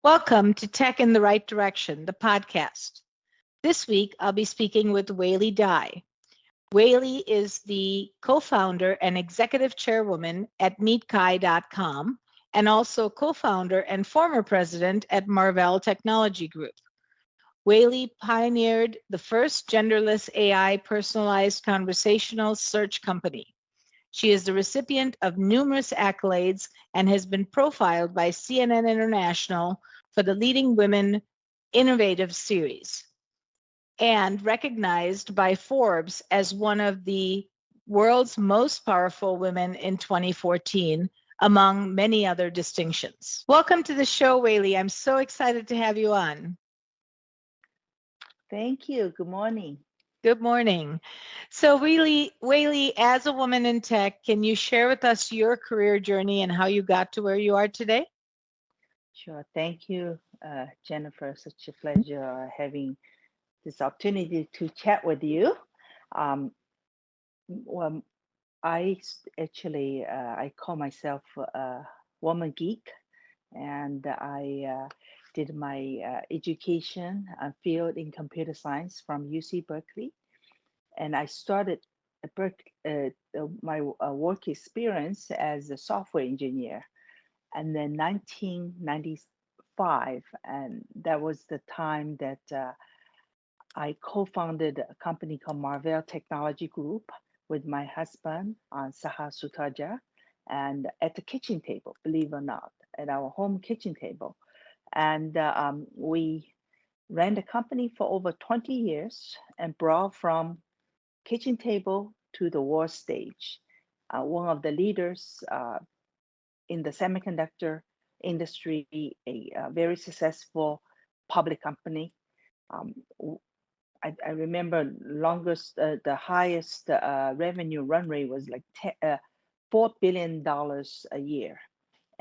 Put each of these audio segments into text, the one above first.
Welcome to Tech in the Right Direction, the podcast. This week, I'll be speaking with Weili Dai. Weili is the co-founder and executive chairwoman at MeetKai.com and also co-founder and former president at Marvell Technology Group. Weili pioneered the first genderless AI personalized conversational search company. She is the recipient of numerous accolades and has been profiled by CNN International for the Leading Women Innovative Series and recognized by Forbes as one of the world's most powerful women in 2014, among many other distinctions. Welcome to the show, Weili. I'm so excited to have you on. Thank you. Good morning. Good morning. So Weili, as a woman in tech, can you share with us your career journey and how you got to where you are today? Sure. Thank you, Jennifer. Such a pleasure having this opportunity to chat with you. Well, I call myself a woman geek, and I did my education field in computer science from UC Berkeley. And I started my work experience as a software engineer. And then 1995, and that was the time that I co-founded a company called Marvell Technology Group with my husband, Sehat Sutardja, and at the kitchen table, believe it or not, at our home kitchen table. And we ran the company for over 20 years and brought from kitchen table to the world stage. One of the leaders in the semiconductor industry, a very successful public company. I remember the highest revenue run rate was like $4 billion a year.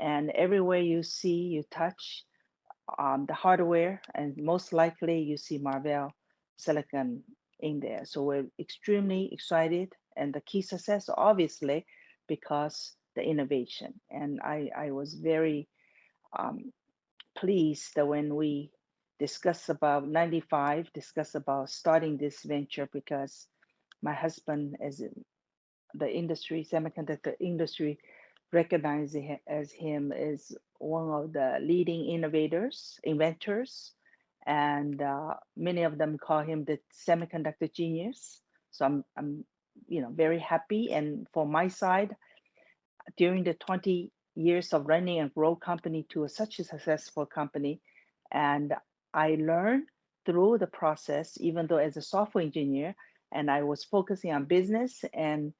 And everywhere you see, you touch the hardware, and most likely you see Marvell Silicon in there. So we're extremely excited, and the key success, obviously, because the innovation. And I was very pleased that when we discussed about starting this venture, because my husband, as in the industry, semiconductor industry, recognized him as one of the leading inventors, and many of them call him the semiconductor genius. So I'm very happy. And for my side, during the 20 years of running and grow company to such a successful company, and I learned through the process, even though as a software engineer, and I was focusing on business and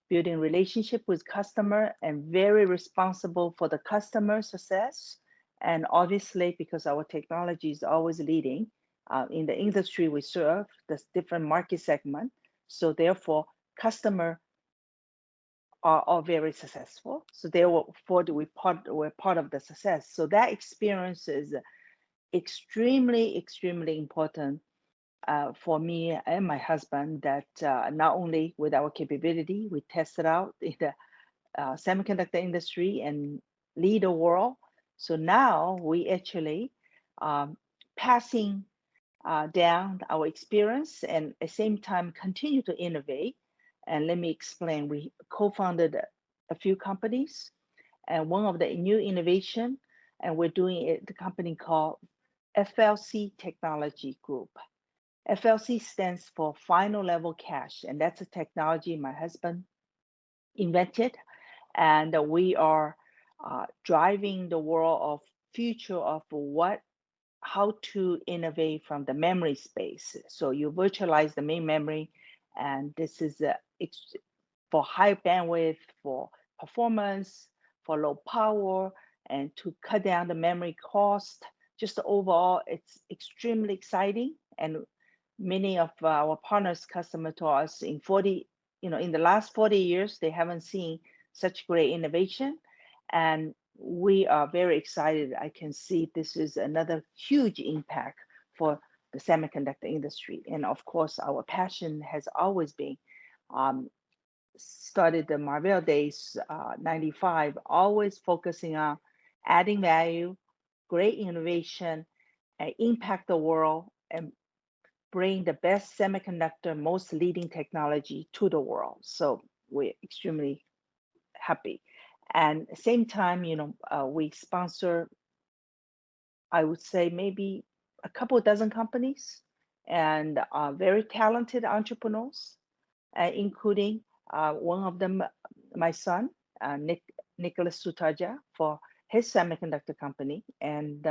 building relationship with customer and very responsible for the customer success. And obviously, because our technology is always leading in the industry we serve, the different market segment. So therefore, customer are all very successful. So we're part of the success. So that experience is extremely, extremely important for me and my husband, that not only with our capability, we tested out in the semiconductor industry and lead the world. So now we actually passing down our experience and at the same time continue to innovate. And let me explain, we co-founded a few companies, and one of the new innovation, and we're doing it, the company called FLC Technology Group. FLC stands for Final Level Cache, and that's a technology my husband invented. And we are driving the world of future of how to innovate from the memory space. So you virtualize the main memory, and this is for high bandwidth, for performance, for low power, and to cut down the memory cost. Just overall, it's extremely exciting. And many of our partners, customers to us in the last 40 years, they haven't seen such great innovation. And we are very excited. I can see this is another huge impact for the semiconductor industry. And of course, our passion has always been started the Marvell days, 95, always focusing on adding value great innovation and impact the world and bring the best semiconductor, most leading technology to the world. So we're extremely happy. And at the same time, we sponsor, I would say, maybe a couple dozen companies and very talented entrepreneurs, including one of them, my son, Nicholas Sutardja, for his semiconductor company, and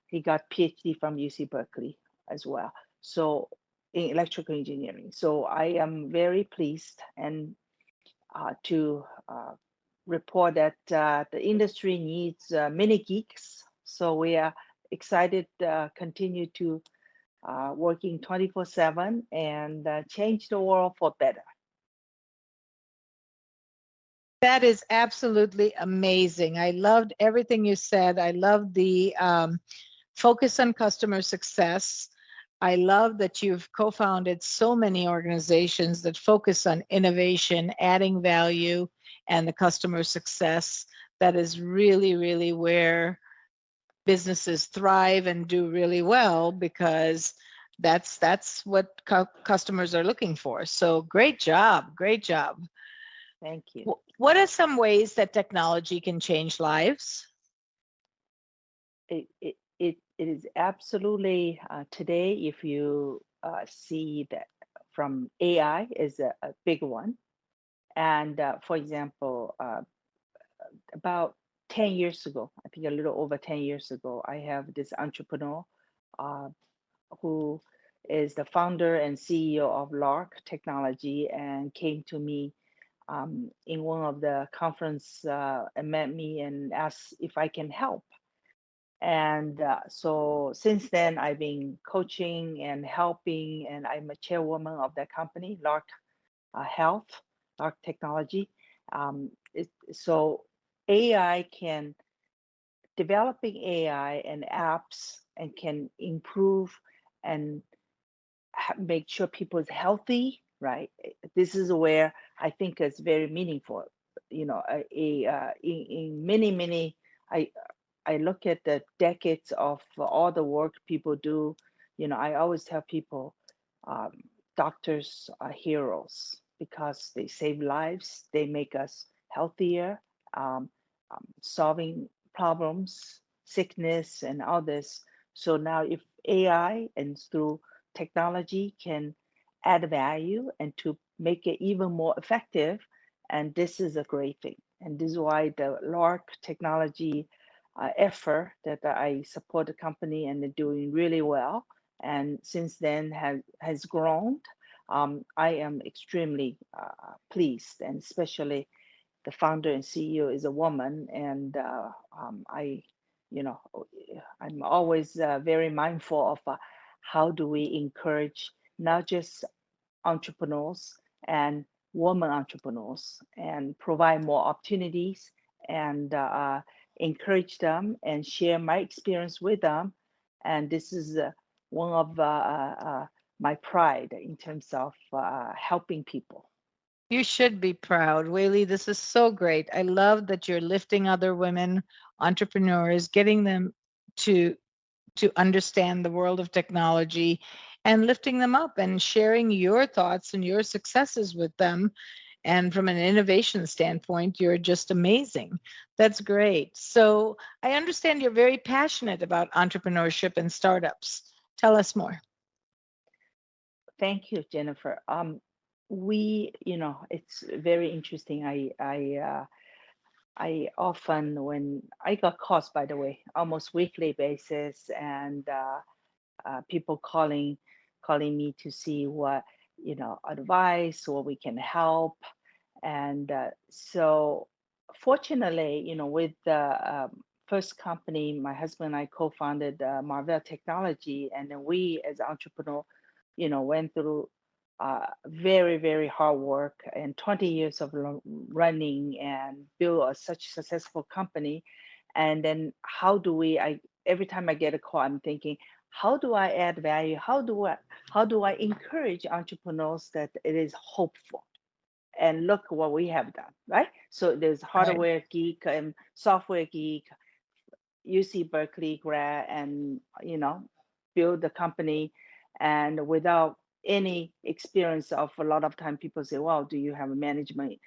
he got Ph.D. from UC Berkeley as well. So in electrical engineering. So I am very pleased and to report that the industry needs mini geeks. So we are excited continue to working 24/7 and change the world for better. That is absolutely amazing. I loved everything you said. I love the focus on customer success. I love that you've co-founded so many organizations that focus on innovation, adding value, and the customer success. That is really, really where businesses thrive and do really well, because that's what customers are looking for. So great job, great job. Thank you. What are some ways that technology can change lives? It is absolutely today, if you see that from AI is a big one. And for example, about 10 years ago, I think a little over 10 years ago, I have this entrepreneur who is the founder and CEO of Lark Technology and came to me in one of the conference and met me and asked if I can help. And so since then, I've been coaching and helping, and I'm a chairwoman of that company, Lark Health, Lark Technology. So AI can, developing AI and apps and can improve and make sure people is healthy, right? This is where I think it's very meaningful. In many, I look at the decades of all the work people do. I always tell people, doctors are heroes because they save lives, they make us healthier, solving problems, sickness, and all this. So now, if AI and through technology can add value and to make it even more effective, and this is a great thing. And this is why the Lark Technology effort that I support the company and they're doing really well. And since then has grown. I am extremely pleased, and especially the founder and CEO is a woman, and I'm always very mindful of how do we encourage not just entrepreneurs and women entrepreneurs and provide more opportunities and encourage them and share my experience with them. And this is one of my pride in terms of helping people. You should be proud, Weili. This is so great. I love that you're lifting other women entrepreneurs, getting them to understand the world of technology and lifting them up and sharing your thoughts and your successes with them. And from an innovation standpoint, you're just amazing. That's great. So I understand you're very passionate about entrepreneurship and startups. Tell us more. Thank you, Jennifer. It's very interesting. I often, when I got calls, by the way, almost weekly basis, and people calling me to see what advice or we can help. And so fortunately, with the first company, my husband and I co-founded Marvell Technology, and then we as entrepreneur, went through very, very hard work and 20 years of running and build such successful company. And then every time I get a call, I'm thinking, how do I add value? How do I encourage entrepreneurs that it is hopeful? And look what we have done, right? So there's hardware geek and software geek, UC Berkeley grad and, build the company, and without any experience of a lot of time people say, well, do you have a management?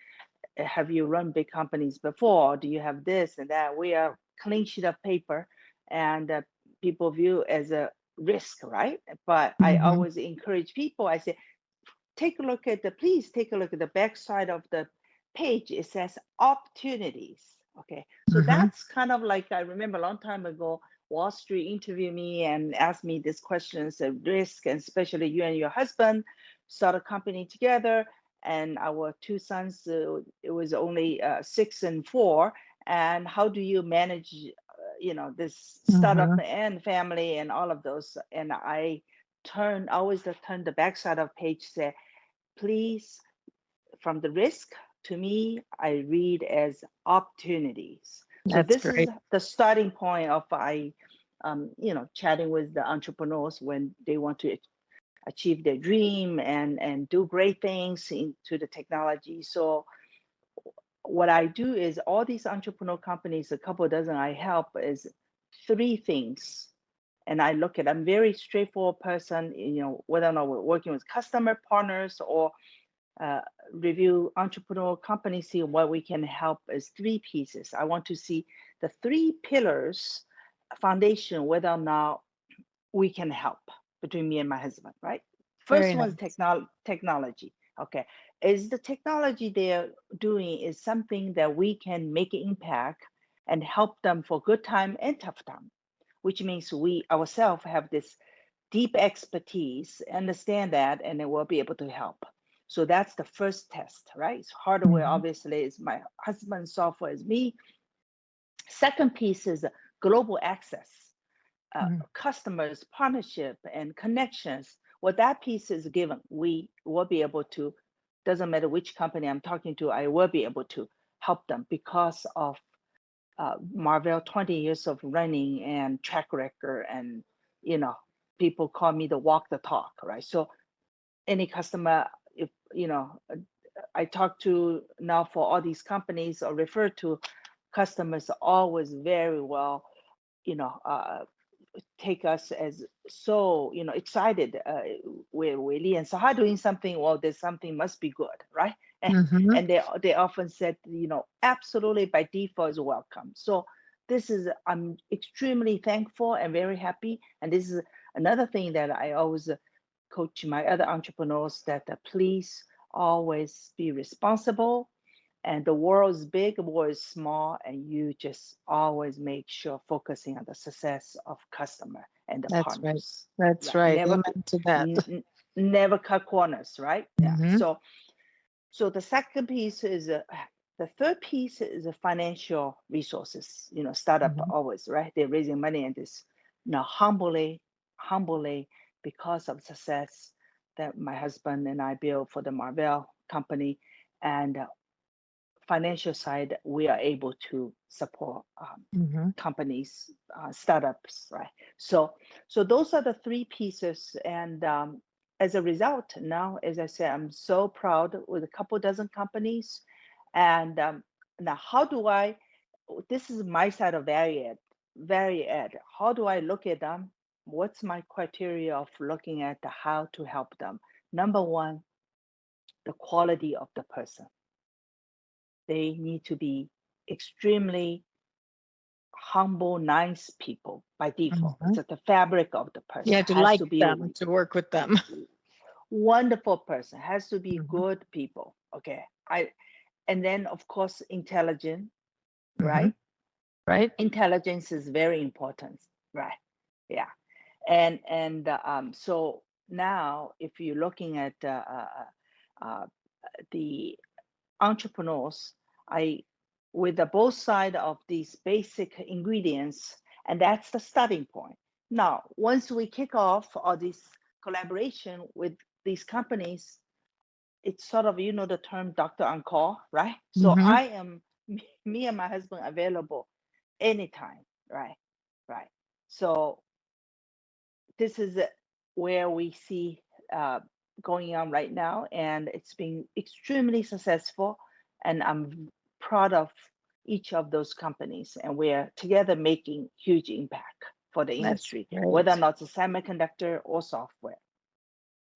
Have you run big companies before? Do you have this and that? We are clean sheet of paper, and people view as a risk, right? But I always encourage people. I say, please take a look at the back side of the page. It says opportunities. Okay, so that's kind of like, I remember a long time ago, Wall Street interviewed me and asked me these questions of risk, and especially you and your husband start a company together, and our two sons, it was only 6 and 4, and how do you manage this startup and family and all of those? And I always turn the backside of page, say, please, from the risk, to me, I read as opportunities. So this is the starting point of chatting with the entrepreneurs when they want to achieve their dream and do great things into the technology. So what I do is all these entrepreneur companies, a couple dozen I help, is 3 things. And I look at, I'm very straightforward person, whether or not we're working with customer partners or review entrepreneur companies, see what we can help is 3 pieces. I want to see the 3 pillars, foundation, whether or not we can help between me and my husband, right? First one is technology. Okay, is the technology they're doing is something that we can make an impact and help them for good time and tough time, which means we ourselves have this deep expertise, understand that, and then we'll be able to help. So that's the first test, right? So hardware obviously is my husband, software is me. Second piece is global access, customers, partnership, and connections. What that piece is given, we will be able to, doesn't matter which company I'm talking to, I will be able to help them because of Marvell 20 years of running and track record, and people call me the walk the talk, right? So any customer, if I talk to now for all these companies or refer to, customers always very well, take us as so excited. We're Weili and Sehat doing something. Well, there's something must be good, right? And they often said, absolutely by default is welcome. So this is, I'm extremely thankful and very happy. And this is another thing that I always coach my other entrepreneurs, that please always be responsible. And the world is big, the world is small, and you just always make sure focusing on the success of customer and the partners. That's right. Never, amen to that. Never cut corners, right? Yeah. So the second piece is the third piece is the financial resources. Startup always, right? They're raising money, and this humbly, because of success that my husband and I built for the Marvell company, and financial side, we are able to support companies, startups, right? So those are the 3 pieces, and as a result, now, as I said, I'm so proud with a couple dozen companies, and now how do I? This is my side of value add. How do I look at them? What's my criteria of looking at how to help them? Number 1, the quality of the person. They need to be extremely humble, nice people by default. It's the fabric of the person. You have to like them, to work with them. Wonderful person, has to be good people. Okay. And then of course, intelligent, right? Right. Intelligence is very important, right? Yeah. And so now if you're looking at the entrepreneurs, with both sides of these basic ingredients, and that's the starting point. Now, once we kick off all this collaboration with these companies, it's sort of, the term doctor on call, right? So I am, me and my husband available anytime, right? So this is where we see going on right now, and it's been extremely successful, and I'm proud of each of those companies, and we're together making huge impact for the That's industry, great. whether or not it's semiconductor or software.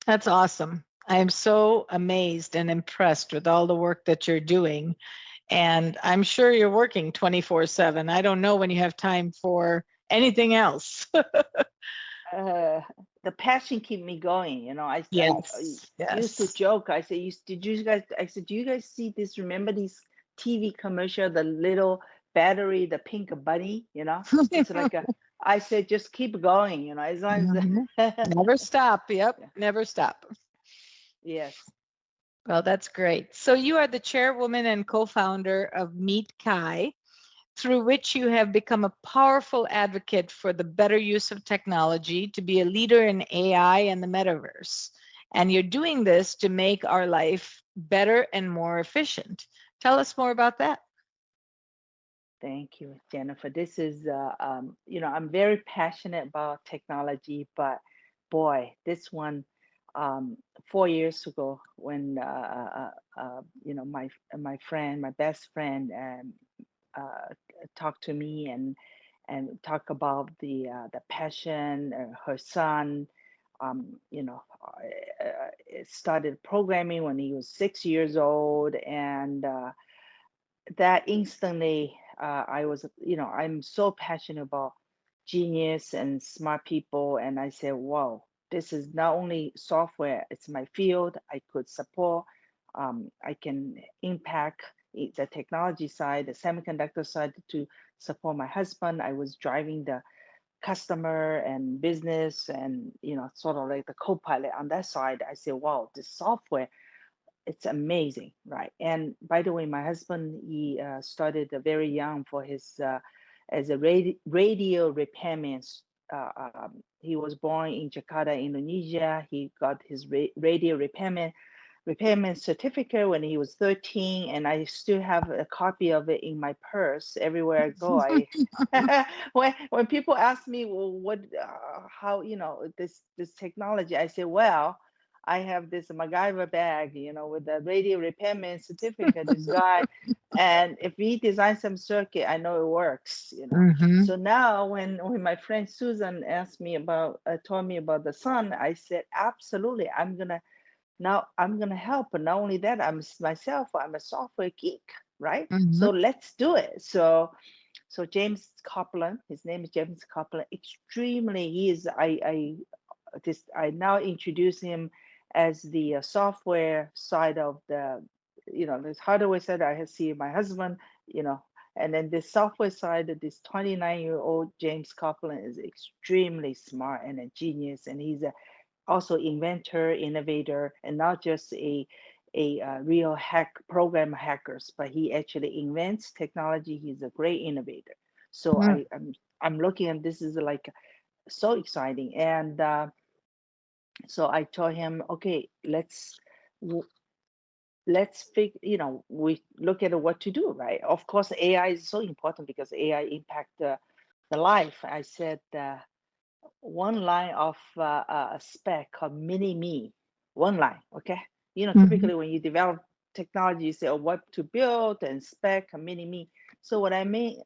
That's awesome. I am so amazed and impressed with all the work that you're doing. And I'm sure you're working 24/7. I don't know when you have time for anything else. The passion keep me going. I Yes, used to yes. joke. I say, did you guys? I said, do you guys see this? Remember these TV commercial, the little battery, the pink bunny? It's like I said, just keep going. As long as Never stop. Yep, yeah. never stop. Yes. Well, that's great. So you are the chairwoman and co-founder of Meet Kai, through which you have become a powerful advocate for the better use of technology to be a leader in AI and the metaverse. And you're doing this to make our life better and more efficient. Tell us more about that. Thank you, Jennifer. This is, I'm very passionate about technology, but boy, this one, 4 years ago, when my friend, my best friend, talked to me and talk about the passion. Her son, started programming when he was 6 years old, and that instantly, I was, I'm so passionate about genius and smart people. And I said, wow, this is not only software, it's my field. I could support, I can impact the technology side, the semiconductor side to support my husband. I was driving the customer and business and, sort of like the co-pilot on that side. I said, wow, this software, it's amazing, right? And by the way, my husband, he started very young for his as a radio repairman. He was born in Jakarta, Indonesia. He got his radio repairman certificate when he was 13, and I still have a copy of it in my purse everywhere I go. I when people ask me, well, what, how, this technology, I say, well, I have this MacGyver bag, with the radio repairman certificate. This guy, and if he designs some circuit, I know it works. Mm-hmm. So now, when my friend Susan asked me told me about the sun, I said, absolutely, I'm gonna help. But not only that, I'm a software geek, right? Mm-hmm. So let's do it. So James Copeland, his name is James Copeland. Extremely, he is. I now introduce him as the software side of this hardware side. I see my husband, and then this software side, this 29-year-old James Copeland is extremely smart and a genius, and he's also inventor, innovator, and not just a real program hackers, but he actually invents technology. He's a great innovator. So I'm looking at this is like so exciting, and so I told him, okay, let's figure, we look at what to do, right? Of course, AI is so important because AI impact the life. I said one line of a spec called mini me, one line, okay? Typically when you develop technology, you say, oh, what to build and spec a mini me. So what I mean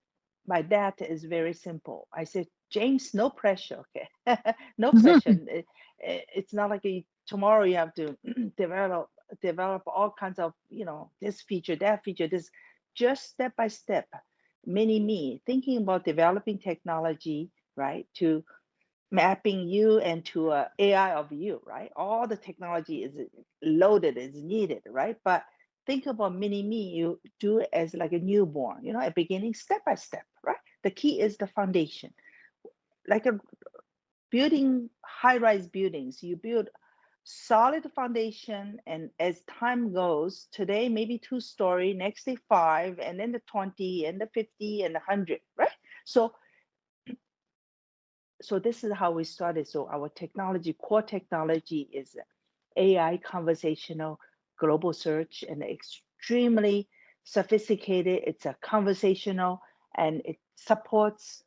by that is very simple. I said, James, no pressure, okay? No pressure. It's not like tomorrow you have to develop all kinds of, this feature, that feature, this, just step by step, mini me, thinking about developing technology, right? To mapping you into a AI of you, right? All the technology is loaded, is needed, right? But think about mini me, you do it as like a newborn, at beginning, step by step, right? The key is the foundation. Like a building high-rise buildings, you build solid foundation, and as time goes, today maybe 2-story, next day 5, and then the 20, and the 50, and the 100, right? So this is how we started. So our core technology is AI conversational global search, and extremely sophisticated. It's a conversational, and it supports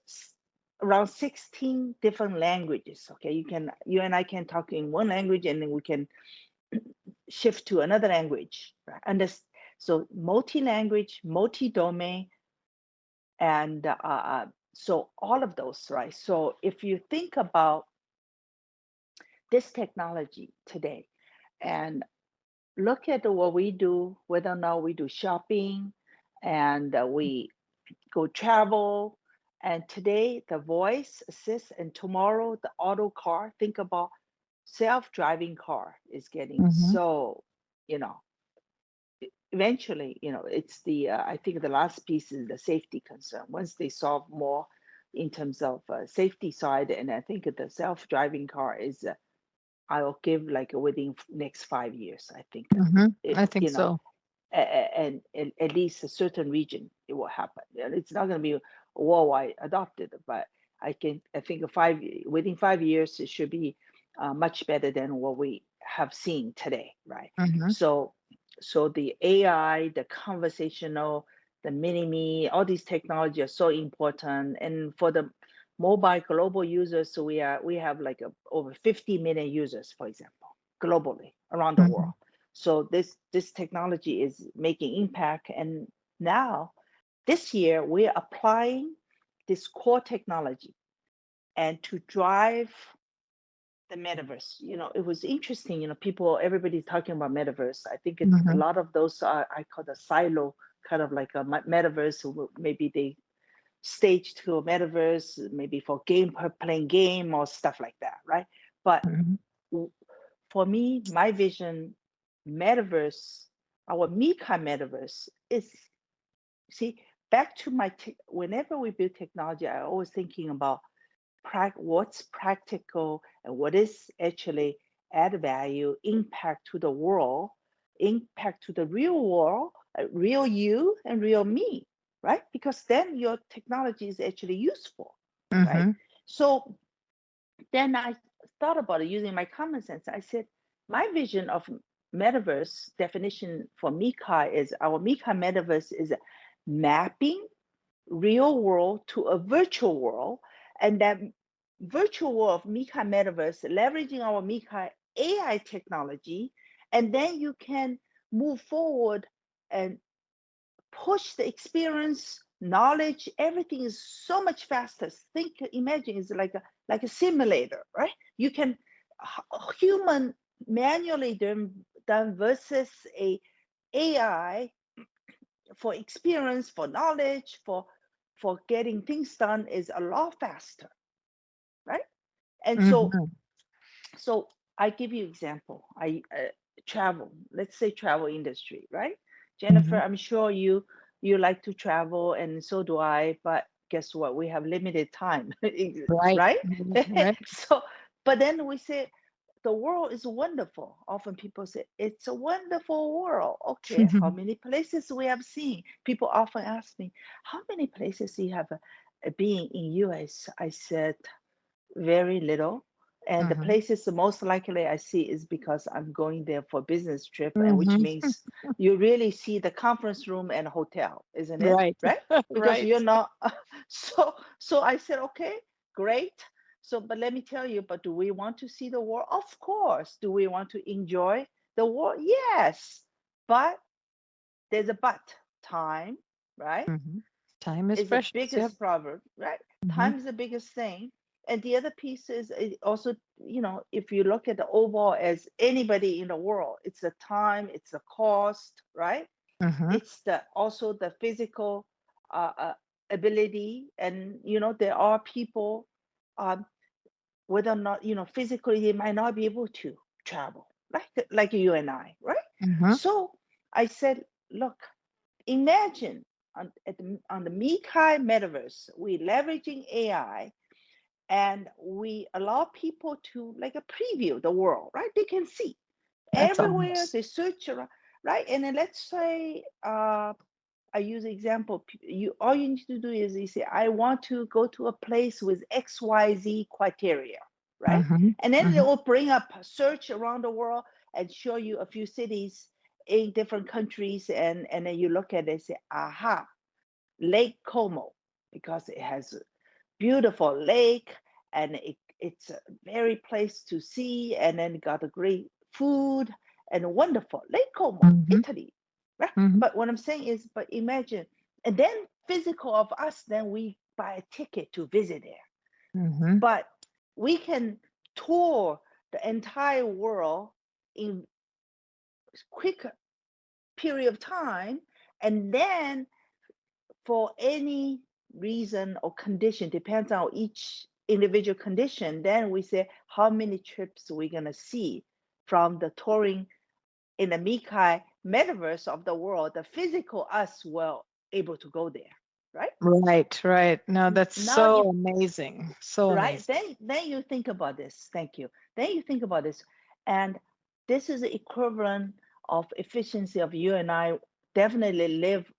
around 16 different languages. Okay, you and I can talk in one language, and then we can shift to another language. Right? So multi-language, multi-domain, And so all of those, right? So if you think about this technology today and look at what we do, whether or not we do shopping and we go travel. And today, the voice assist, and tomorrow, the auto car. Think about self-driving car is getting Mm-hmm. so, you know, eventually, it's the, I think the last piece is the safety concern. Once they solve more in terms of safety side, and I think the self-driving car is, I'll give like within next 5 years, I think Mm-hmm. it, I think so. and at least a certain region it will happen. And it's not going to be worldwide adopted, but I think within 5 years it should be much better than what we have seen today, right? Mm-hmm. So the AI, the conversational, the mini me, all these technology are so important. And for the mobile global users, so we have like over 50 million users, for example, globally around the Mm-hmm. world. So this technology is making impact. And now this year we're applying this core technology and to drive the metaverse. It was interesting, everybody's talking about metaverse. I think a Mm-hmm. lot of those are, I call the silo, kind of like a metaverse. Maybe they stage to a metaverse, maybe for playing game or stuff like that, right? But for me, my vision, metaverse, our Mika metaverse is, see, back to whenever we build technology, I always thinking about what's practical and what is actually add value, impact to the world, impact to the real world, real you and real me, right? Because then your technology is actually useful, right? Mm-hmm. So then I thought about it using my common sense. I said, my vision of metaverse definition for Mika is our Mika metaverse is mapping real world to a virtual world, and that virtual world of Mika metaverse, leveraging our Mika AI technology, and then you can move forward and push the experience, knowledge, everything is so much faster. Imagine it's like a simulator, right? You can human manually done versus a AI for experience, for knowledge, for getting things done is a lot faster, right? And Mm-hmm. so I give you example. I travel. Let's say travel industry, right? Jennifer, Mm-hmm. I'm sure you like to travel, and so do I. But guess what? We have limited time, Right. right? Right. So, but then we say the world is wonderful. Often people say it's a wonderful world. Okay, how many places we have seen? People often ask me, how many places you have been in US? I said very little. And the Mm-hmm. places most likely I see is because I'm going there for business trip, and which Mm-hmm. means you really see the conference room and hotel, isn't it? Right. Right? Because Right. you're not. So I said, okay, great. So, but let me tell you, but do we want to see the world? Of course. Do we want to enjoy the world? Yes. But there's a but. Time, right? Mm-hmm. Time is Is the precious. Yep. biggest proverb, right? Mm-hmm. Time is the biggest thing. And the other piece is also, if you look at the overall as anybody in the world, it's the time, it's the cost, right? Mm-hmm. It's the also the physical ability. And, there are people, um, whether or not, physically they might not be able to travel, like you and I, right? Mm-hmm. So I said, look, imagine on the Mikai metaverse, we leveraging AI and we allow people to like a preview the world, right? They can see That's everywhere, awesome. they search around, right? And then let's say I use example, all you need to do is you say, I want to go to a place with XYZ criteria, right? Mm-hmm. And then it Mm-hmm. will bring up a search around the world and show you a few cities in different countries. And then you look at it and say, aha, Lake Como, because it has a beautiful lake and it's a very place to see, and then got a great food and wonderful Lake Como, Mm-hmm. Italy, right? Mm-hmm. But what I'm saying is, but imagine, And then physical of us, then we buy a ticket to visit there. Mm-hmm. But we can tour the entire world in quick period of time, and then for any reason or condition, depends on each individual condition, then we say how many trips we're going to see from the touring in the Mikai metaverse of the world. The physical us will able to go there, right? Right. No, that's Now so amazing. So right, amazing. then you think about this. Thank you. Then you think about this, and this is the equivalent of efficiency of you and I definitely live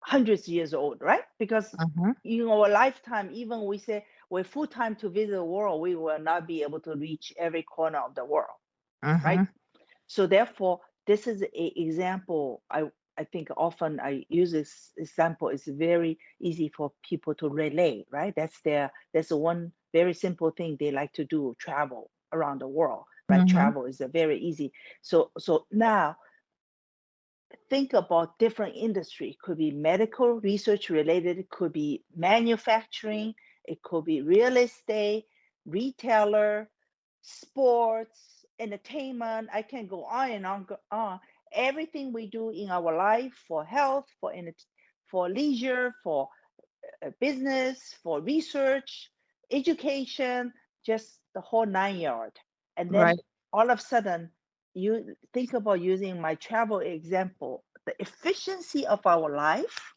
hundreds of years old, right? Because Mm-hmm. in our lifetime, even we say we're full time to visit the world, we will not be able to reach every corner of the world, right? Mm-hmm. So therefore, this is an example. I think often I use this example. It's very easy for people to relate, right? That's the one very simple thing they like to do: travel around the world, right? Mm-hmm. Travel is a very easy. So now think about different industry. It could be medical research related, it could be manufacturing, it could be real estate, retailer, sports, entertainment. I can go on and on. Everything we do in our life for health, for leisure, for business, for research, education, just the whole 9 yard. And then Right. all of a sudden, you think about using my travel example, the efficiency of our life,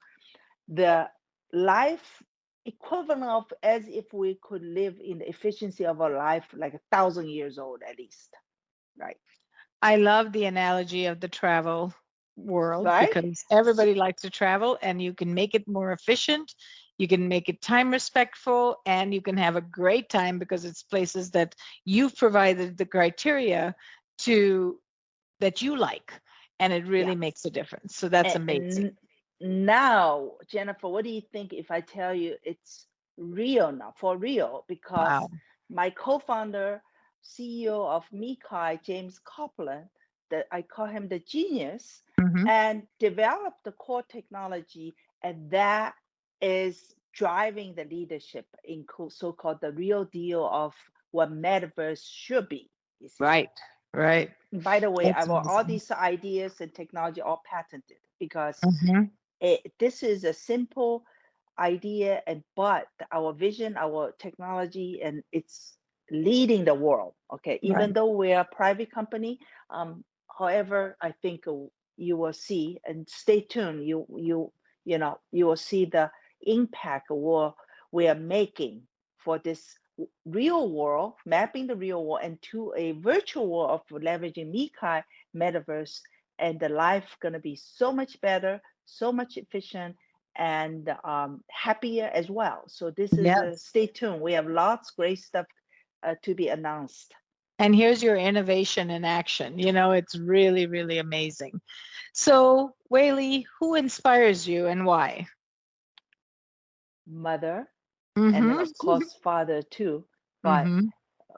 the life equivalent of as if we could live in the efficiency of our life like 1,000 years old at least, right? I love the analogy of the travel world Right? because everybody likes to travel and you can make it more efficient, you can make it time respectful, and you can have a great time because it's places that you've provided the criteria to that you like, and it really Yeah. makes a difference. So that's amazing. And now, Jennifer, what do you think if I tell you it's real now, for real? Because Wow. my co-founder, CEO of Mikai, James Copeland, that I call him the genius, Mm-hmm. and developed the core technology, and that is driving the leadership in so-called the real deal of what metaverse should be. You see. Right. By the way, That's our all amazing. these ideas and technology all patented because Mm-hmm. this is a simple idea, and but our vision, our technology, and it's leading the world. Okay, even Right. though we are a private company, however, I think you will see, and stay tuned. You will see the impact we are making for this real world, mapping the real world into a virtual world of leveraging Mikai metaverse, and the life gonna be so much better, so much efficient, and happier as well. So this is Yes. stay tuned. We have lots great stuff to be announced. And here's your innovation in action. It's really, really amazing. So, Weili, who inspires you and why? Mother, and then Mm-hmm. of course father too, but Mm-hmm.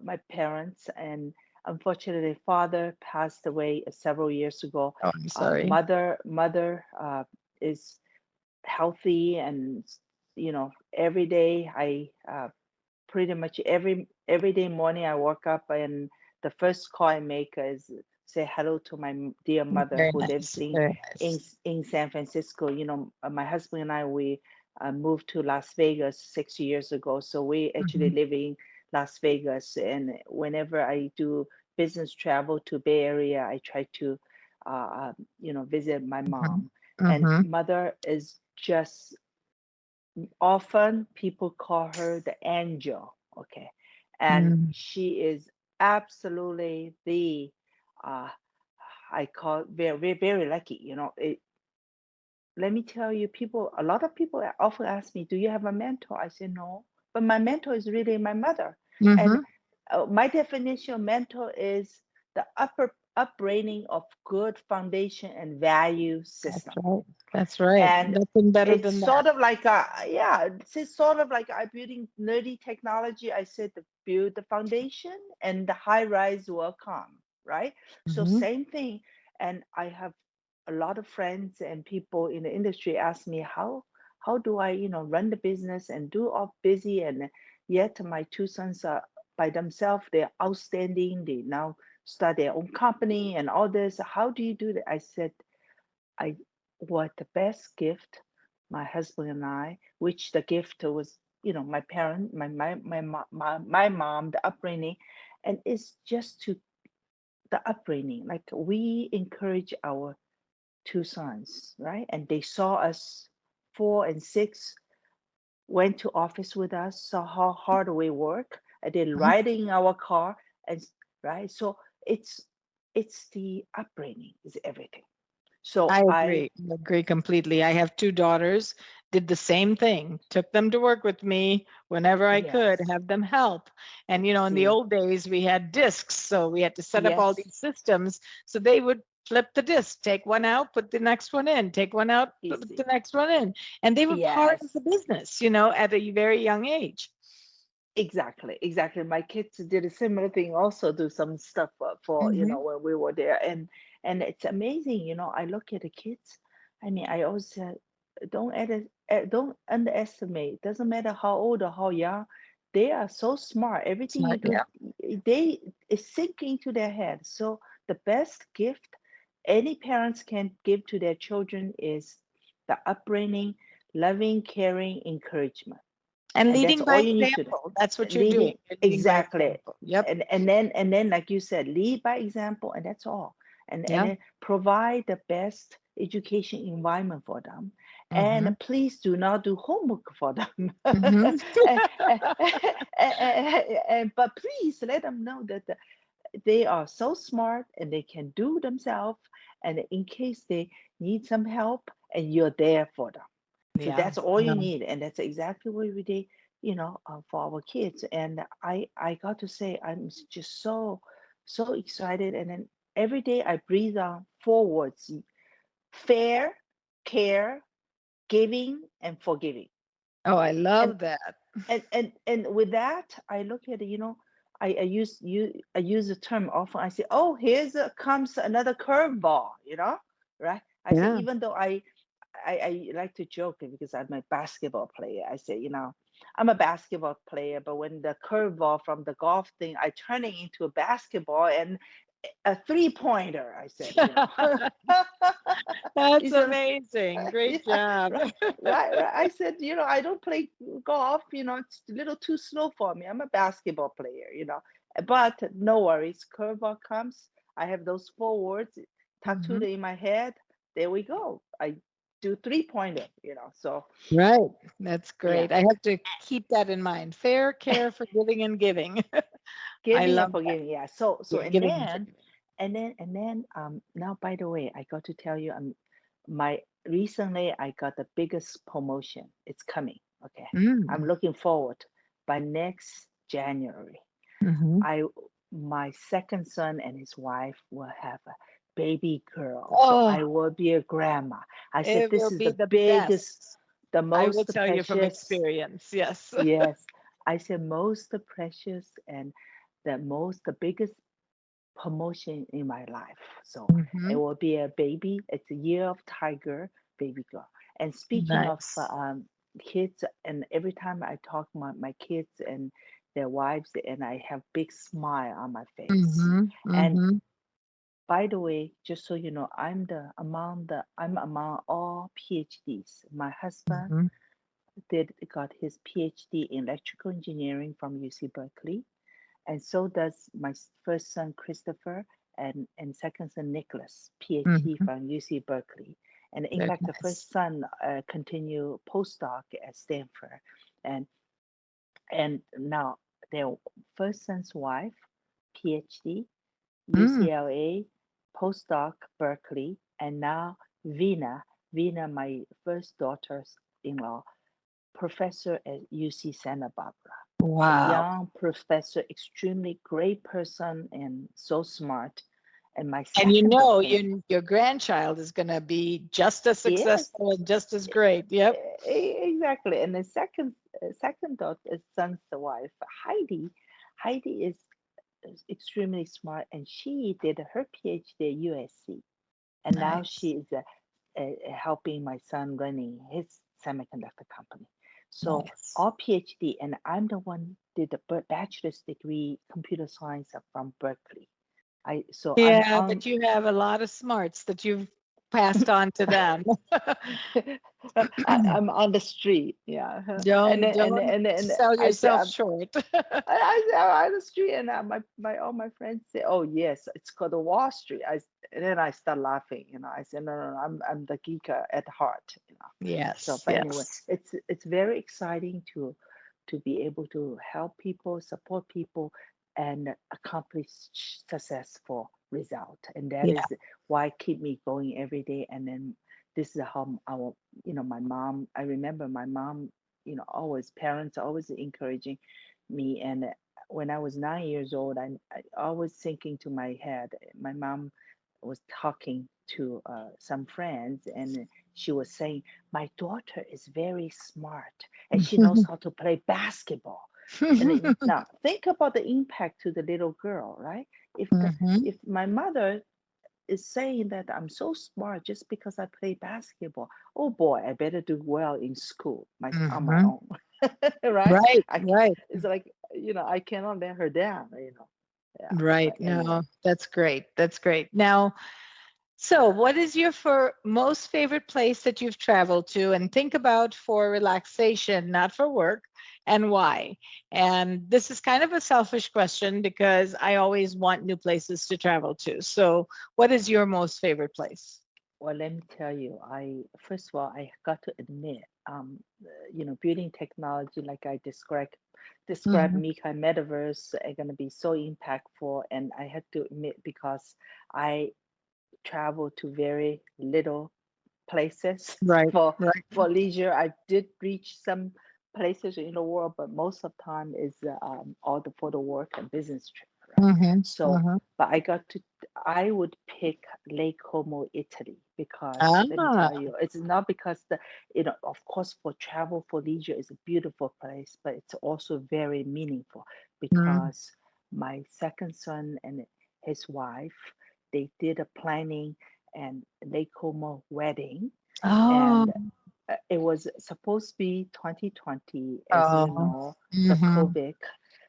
my parents, and unfortunately father passed away several years ago. Oh, I'm sorry. Mother is healthy, and every day I pretty much every day morning I wake up, and the first call I make is say hello to my dear mother Very who lives nice. Very in nice. in San Francisco. My husband and I, we moved to Las Vegas 6 years ago, so we actually Mm-hmm. live in Las Vegas. And whenever I do business travel to Bay Area, I try to visit my Mm-hmm. mom. And Mm-hmm. mother is just, often people call her the angel, okay? And Mm. she is absolutely the, uh, I call very, very lucky. Let me tell you, a lot of people often ask me, do you have a mentor? I say, no, but my mentor is really my mother. And Mm-hmm. my definition of mentor is the upbringing of good foundation and value That's system. right. That's right. And Nothing better it's than that. sort of like it's sort of like I building nerdy technology. I said to build the foundation and the high rise will come, right? So Mm-hmm. same thing. And I have a lot of friends and people in the industry ask me, how do I, run the business and do all busy, and yet my two sons are by themselves, they're outstanding. They now start their own company and all this. How do you do that? I said, I what the best gift, my husband and I, which the gift was, my parent, my mom, the upbringing, and it's just to the upbringing. Like we encourage our two sons, right? And they saw us 4 and 6, went to office with us, saw how hard we work, and then Mhm. riding in our car, and right. So it's it's the upbringing is everything. So I agree. I agree completely. I have two daughters, did the same thing, took them to work with me whenever I could, yes, have them help. And, in the see, old days, we had discs, so we had to set up all yes, these systems. So they would flip the disc, take one out, put the next one in, take one out, put the easy, next one in. And they were part of yes. the business, at a very young age. Exactly, exactly. My kids did a similar thing, also do some stuff for, Hmm. when we were there, and it's amazing. I look at the kids. I mean, I always said, don't underestimate. Doesn't matter how old or how young, they are so smart. Everything you Smart, do, yeah. they it's sinking into their head. So the best gift any parents can give to their children is the upbringing, loving, caring, encouragement, And and that's leading all by you need to do. example. That's what you're Leading, doing. You're leading by exactly. example. Yep. And then like you said, lead by example, and that's all. And Yeah. then provide the best education environment for them, Hmm. and please do not do homework for them. Hmm. and, and, but please let them know that they are so smart and they can do themselves, and in case they need some help, and you're there for them. So Yeah. that's all you No. need, and that's exactly what we did, for our kids. And I got to say, I'm just so excited. And then every day I breathe on 4 words: fair, care, giving, and forgiving. Oh, I And love that. and with that, I look at it, I use the term often. I say, oh, comes another curveball, right? I say, Yeah. even though I like to joke because I'm a basketball player. I say, I'm a basketball player, but when the curveball from the golf thing, I turn it into a basketball and a 3-pointer. I said, He That's said, amazing. Great yeah, job. right, right. I said, I don't play golf. It's a little too slow for me. I'm a basketball player. But no worries. Curveball comes. I have those 4 words tattooed Mhm. in my head. There we go. I do 3-pointer. So Right. That's yeah, great. I have to keep that in mind. Fair, care, forgiving, and giving. I giving and love that. forgiving. Yeah. So Yeah, and giving and then forgiving. now, by the way, I got to tell you, my recently I got the biggest promotion. It's coming. Okay. I'm Mm. looking forward. By next January, Hmm. I my second son and his wife will have a baby girl. So Oh, I will be a grandma. I said, it will this is be the the biggest, best. the I will most tell you from precious. experience. Yes. Yes. I said most precious, and the biggest promotion in my life. So it Hmm. will be a baby. It's a year of tiger, baby girl. And speaking of Nice. kids, and every time I talk my kids and their wives, and I have big smile on my face. Hmm. And Hmm. by the way, just so you know, I'm among all PhDs. My husband Hmm. got his PhD in electrical engineering from UC Berkeley, and so does my first son Christopher, and second son Nicholas, PhD Hmm. from UC Berkeley. And in Very fact, the nice. first son continue postdoc at Stanford, and and now their first son's wife, PhD, Mm. UCLA, postdoc Berkeley, and now Vina, my first daughter-in-law, professor at UC Santa Barbara, a Wow. young professor, extremely great person and so smart. And my And second daughter, your grandchild is going to be just as yes, successful and just as great. Yep. exactly. And the second daughter, son's wife, Heidi is extremely smart, and she did her PhD at USC, and now she Nice. is helping my son running his semiconductor company. So Nice. all PhD, and I'm the one did the bachelor's degree computer science from Berkeley. I'm Yeah, on. but you have a lot of smarts that you've passed on to them. I'm on the street, yeah. And then Don't sell I say yourself short. I on the street, and my all my friends say, "Oh yes, it's called the Wall Street." And then I start laughing, I say, "No, I'm the geeker at heart. So, Yes, but anyway, yes. it's very exciting to be able to help people, support people, and accomplish successful result. And that Yeah. is why keep me going every day. And then this is how my mom. I remember my mom. Always parents always encouraging me. And when I was 9 years old, I always thinking to my head. My mom was talking to some friends, and she was saying, "My daughter is very smart, and she knows how to play basketball." And now think about the impact to the little girl, right? Mhm. If my mother is saying that I'm so smart just because I play basketball, oh boy, I better do well in school on my Mhm. own, right? Right, right, It's like I cannot let her down, yeah. right. But No, anyway, that's great. That's great. Now, so what is your most favorite place that you've traveled to and think about for relaxation, not for work, and why? And this is kind of a selfish question because I always want new places to travel to. So, what is your most favorite place? well, let me tell you, I first of all, I got to admit, building technology like I described Mhm. Mika Metaverse are going to be so impactful, and I had to admit because I travel to very little places Right, for right. leisure. I did reach some places in the world, but most of the time is all for the work and business trip, right? Mhm. So, Mhm. but I would pick Lake Como, Italy, because let me Ah. tell you, it's not because of course, for travel, for leisure, is a beautiful place, but it's also very meaningful Mm. because my second son and his wife, they did a planning and Lake Como wedding, Oh. and it was supposed to be 2020, as you Oh. know, the Mhm. COVID.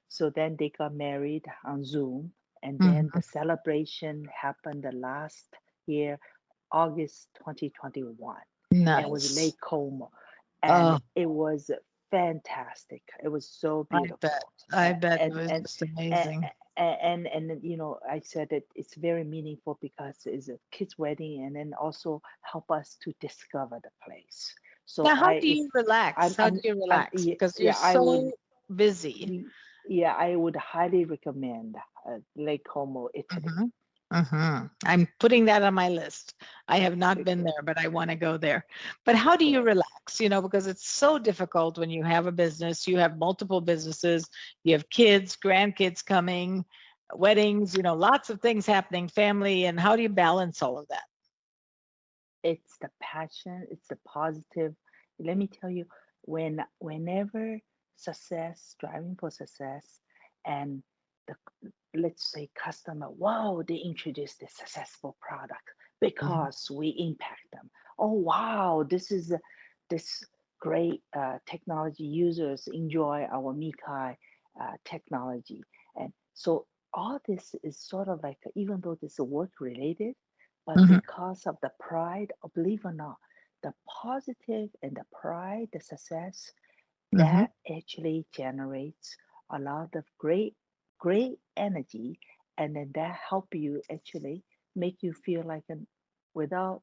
So then they got married on Zoom, and then Mhm. the celebration happened the last year, August 2021, and it was Nice. Lake Como, and Oh, it was fantastic. It was so I bet. beautiful, I bet it and was and just and amazing. I said that it's very meaningful because it's a kid's wedding, and then also help us to discover the place. So Now, how I do if you relax? How do you I'm relax? yeah, Because you're yeah, I would so busy. y- yeah, I would highly recommend Lake Como, Italy. Hmm. Hmm. I'm putting that on my list. I have not been Okay. there, but I want to go there. But how do you relax? Because it's so difficult when you have a business, you have multiple businesses, you have kids, grandkids coming, weddings, lots of things happening, family, and how do you balance all of that? It's the passion, it's the positive. Let me tell you, whenever success, striving for success, and the let's say customer, wow, they introduced this successful product Mhm. because we impact them. Oh wow, this great technology users enjoy our Mikai technology, and so all this is sort of like even though this is work related, but Mhm. because of the pride, believe it or not, the positive and the pride, the success, Mhm. that actually generates a lot of great energy, and then that help you actually make you feel like without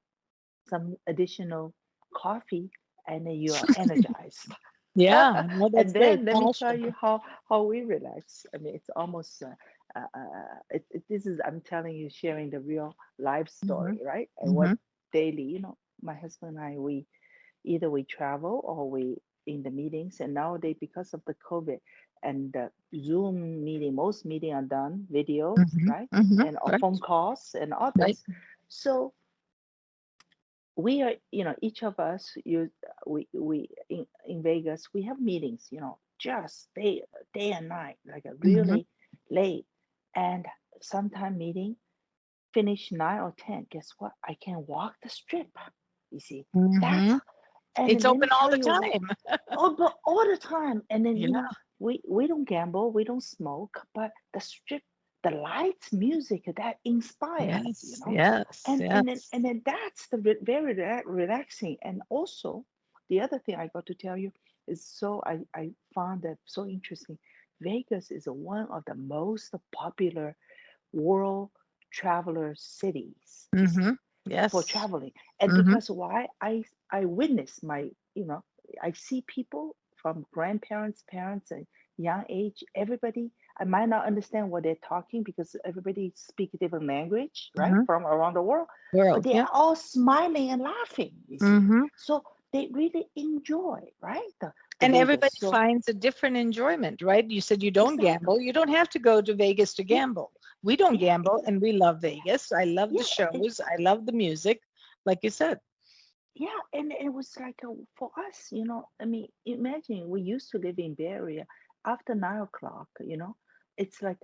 some additional coffee, and then you are energized. Yeah, no, that's And great. then let me tell Passion. you how we relax. I mean, it's almost this is I'm telling you, sharing the real life Mhm. story, right? And what Mhm. daily, my husband and I, we either we travel or we in the meetings. And nowadays, because of the COVID and the Zoom meeting, most meeting are done videos, Mhm. right? Mhm. And or Right. phone calls and Right. others. So we are, each of us, we in Vegas, we have meetings, just day and night, like a Mhm. really late. And sometime meeting finish 9 or 10. Guess what? I can walk the strip. You see, that's Mhm. And It's then let open me all tell the you what, time. but all the time. And then, Yeah. we don't gamble, we don't smoke, but the lights, music that inspires. Yes. Yes. Yes. And then that's the very relaxing. And also, the other thing I got to tell you is, I found that so interesting. Vegas is one of the most popular world traveler cities Mm-hmm. for Yes. traveling. And Mm-hmm. because why, I witness I see people from grandparents, parents, and young age, everybody. I might not understand what they're talking because everybody speaks a different language, right, Mm-hmm. from around the world, but World. they Yeah. are all smiling and laughing, you see. Mm-hmm. So they really enjoy, right, the And Vegas. everybody So finds a different enjoyment, right? You said you don't exactly, gamble. You don't have to go to Vegas to yeah, gamble. We don't yeah, gamble, and we love Vegas. I love the yeah. shows. I love the music, like you said. Yeah, and it was like for us, I mean, imagine we used to live in Bay Area. After 9 o'clock, it's like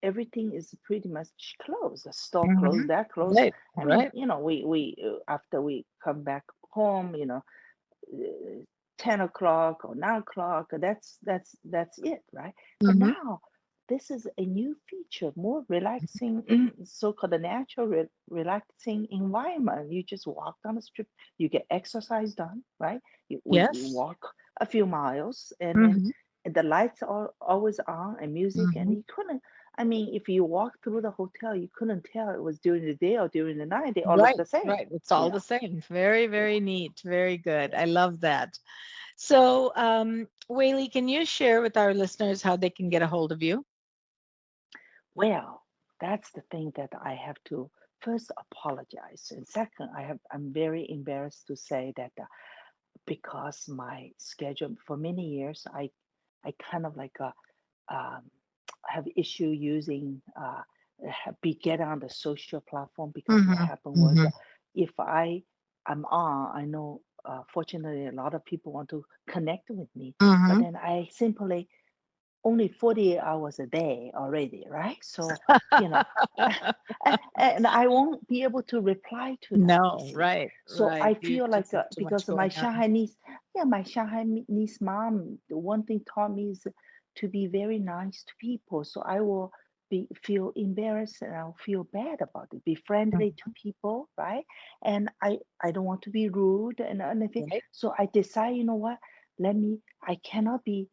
everything is pretty much closed. The store Mm-hmm. closed, that closed. Right. I mean, Right. we after we come back home, 10 o'clock or 9 o'clock. That's it, right? But Mm-hmm. now this is a new feature, more relaxing, so-called a natural relaxing environment. You just walk down the street, you get exercise done, right? We Yes. walk a few miles, and then Mm-hmm. the lights are always on and music, and Mm-hmm. you couldn't. I mean, if you walk through the hotel, you couldn't tell it was during the day or during the night. They all look Right. the same, Right. It's all you the know. same. Very, Yeah, very neat. Very good. yeah. I love that. So, Weili, can you share with our listeners how they can get a hold of you? Well, that's the thing that I have to first apologize. And second, I'm very embarrassed to say that because my schedule for many years, I kind of like um, have issue using be get on the social platform, because what Mm-hmm. happened was, Mm-hmm. if I'm on, I know fortunately a lot of people want to connect with me, but Mm-hmm. then I simply only 48 hours a day already, right? So, you know, and I won't be able to reply to them, you No, see. right, So right. I You feel like just have too much because of my going on. Shanghai niece, yeah, my Shanghai niece mom, the one thing taught me is to be very nice to people. So I will feel embarrassed and I'll feel bad about it. Be friendly to Mhm. people, right? And I don't want to be rude and anything. Right, So I decide, you know what? I cannot be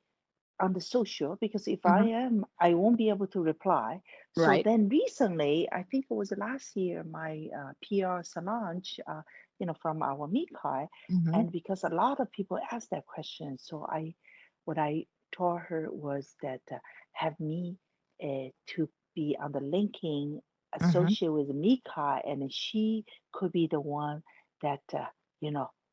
on the social, because if I mhm, am, I won't be able to reply. So right. then recently, I think it was last year, my PR Solange, from our Mikai, Mhm, and because a lot of people asked that question, so what I told her was that have me to be on the linking mhm. associated with Mikai, and then she could be the one that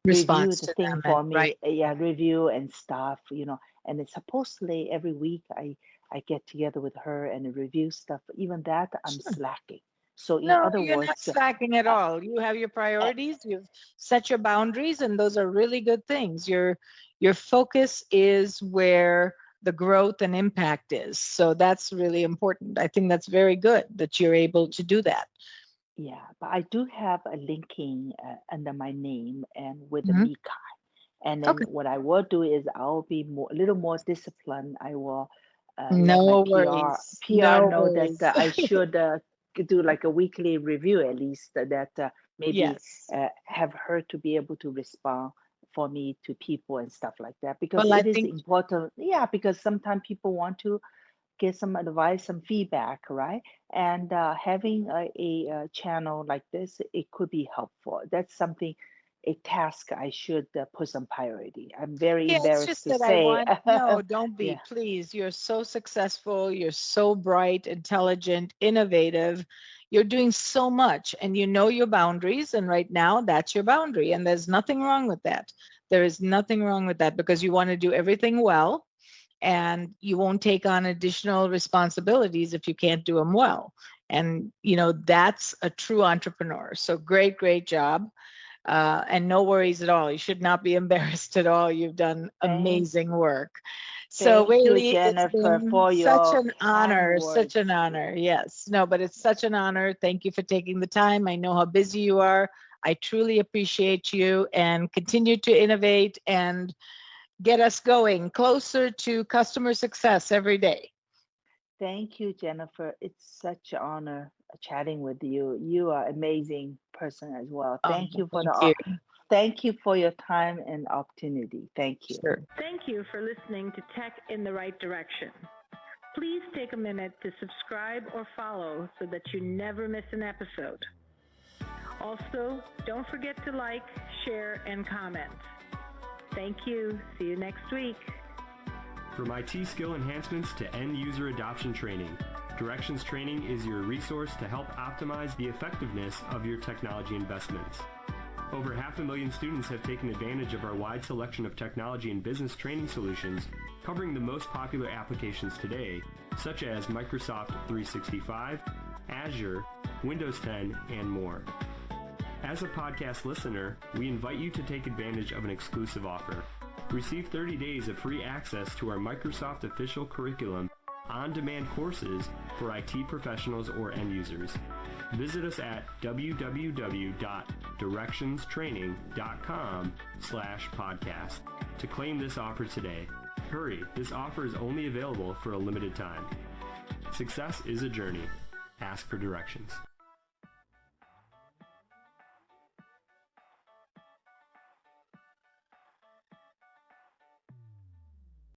review Response the to thing them and for me, right, yeah, right. review and stuff, and it's supposedly every week I get together with her and review stuff. Even that I'm Sure. slacking. So in No, other you're not words, slacking at uh, all. You have your uh, priorities, you've set your boundaries, and those are really good things. Your focus is where the growth and impact is. So that's really important. I think that's very good that you're able to do that. yeah, but I do have a linking under my name and with the Mhm. Mika. And then Okay. what I will do is I'll be a little more disciplined. I will let my No PR worries. PR No know that worries. I should do like a weekly review at least, that maybe Yes. have her to be able to respond for me to people and stuff like that, because Well, I it is think important. Yeah, because sometimes people want to get some advice, some feedback, right? And having a channel like this, it could be helpful. That's something, a task I should put some priority. I'm very yeah, it's embarrassed just to that I say. want, no, don't be, Yeah, please. You're so successful. You're so bright, intelligent, innovative. You're doing so much and you know your boundaries. And right now, that's your boundary. And there's nothing wrong with that. There is nothing wrong with that because you want to do everything well and you won't take on additional responsibilities if you can't do them well. And, that's a true entrepreneur. So great, great job. And no worries at all. You should not be embarrassed at all. You've done thank amazing work. So, thank you, Weili, it's Jennifer, been for such your an kind honor, such words. an honor. Yes, no, but it's such an honor. Thank you for taking the time. I know how busy you are. I truly appreciate you, and continue to innovate and get us going closer to customer success every day. Thank you, Jennifer. It's such an honor chatting with you. You are an amazing person as well. Thank you for thank you for your time and opportunity. Thank you. Sure. Thank you for listening to Tech in the Right Direction. Please take a minute to subscribe or follow so that you never miss an episode. Also, don't forget to like, share, and comment. Thank you. See you next week. From IT skill enhancements to end-user adoption training, Directions Training is your resource to help optimize the effectiveness of your technology investments. Over 500,000 students have taken advantage of our wide selection of technology and business training solutions, covering the most popular applications today, such as Microsoft 365, Azure, Windows 10, and more. As a podcast listener, we invite you to take advantage of an exclusive offer. Receive 30 days of free access to our Microsoft official curriculum on-demand courses for IT professionals or end users. Visit us at www.directionstraining.com/podcast to claim this offer today. Hurry, this offer is only available for a limited time. Success is a journey. Ask for directions.